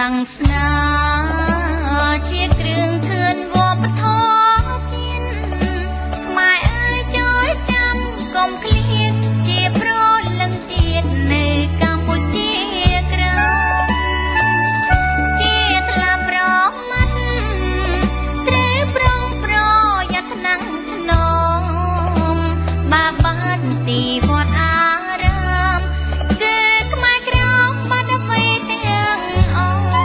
សាំងស្នាជាគ្រឿងធឿនវប្បធម៌ជាតិខ្មែរអើយចូលចាំកុំឃ្លាតជាប្រលឹងជាតិនៅកម្ពុជាក្រោមជាថ្លាប្រមាត់ត្រូវប្រុងប្រយ័ត្នណាំងថ្នមបាបានទីវត្តអារាមគឺខ្មែរក្រមបាត់អ្វីទាំងអង្គ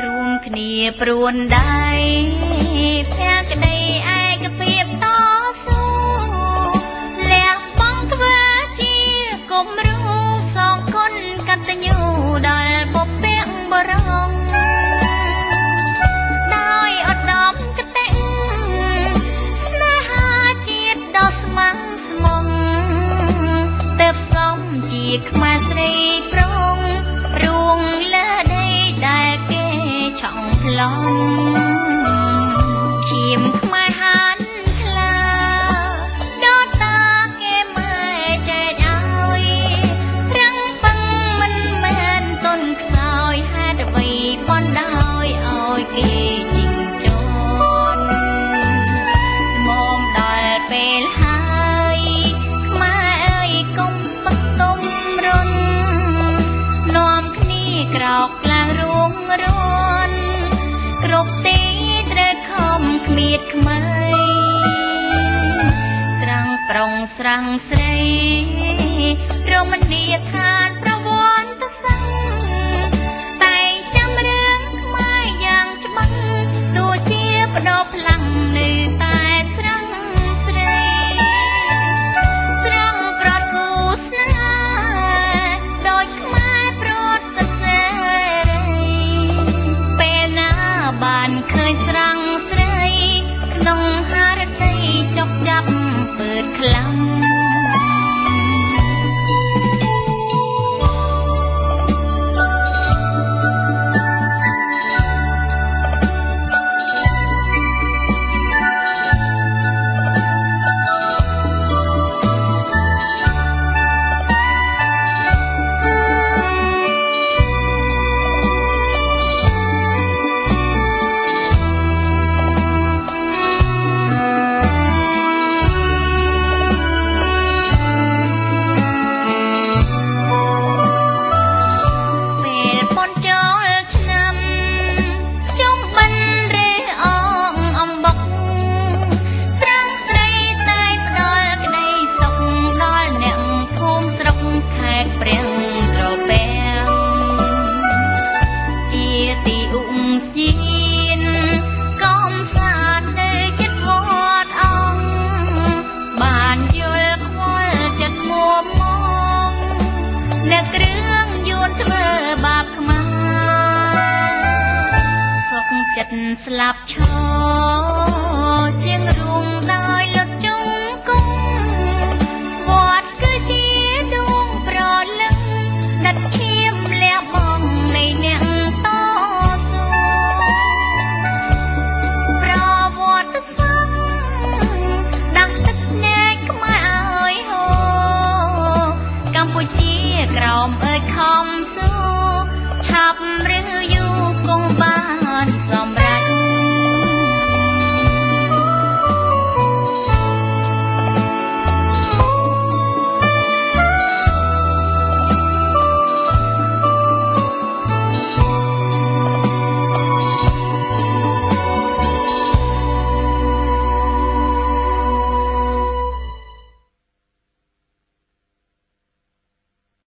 រួមគ្នាព្រួនដៃភក្តីឯកភាពតស៊ូលះបង់ធ្វើជាគំរូសងគុណកតញ្ញូដល់បុព្វបុរសដោយឧត្តមកតេស្នេហាជាតិដ៏ស្ម័គ្រស្មងទើបសមជាខ្មែរស្រីប្រុងរួងលើដីដែលគេឆក់ប្លន់ឈាមខ្មែរហានថ្លាដល់តាគេម៉ែចែកឲ្យរឹងពឹងមិនមែនទុនខ្សោយហេតុអ្វីប៉ុណ្ដោយឲ្យគេជីងជន់មុំដល់ពេលហើយខ្មែរអើយកុំស្ពឹកទុំរុននាំគ្នាក្រោកឡើងរួមរួនគ្រប់ទីត្រូវខំគ្មៀតខ្មៅស្រង់ប្រុងស្រង់ស្រីរមណីយដ្ឋានប្រវត្តិសាស្ត្រតែងចាំរឿងខ្មែរយ៉ាងច្បាស់ទោះជាបដោផ្លាំងនៅតែស្រង់ស្រីស្រង់ប្រត់គូស្នេហ៍ដោយខ្មែរប្រត់សរសេរពេលណាបានឃើញស្រង់ស្រីក្នុងហារតីចុកចាប់ពើតខ្លាំងអ្នកគ្រឿងយួនធ្វើបាបខ្មែរសុកចិត្តស្លាប់ឈរ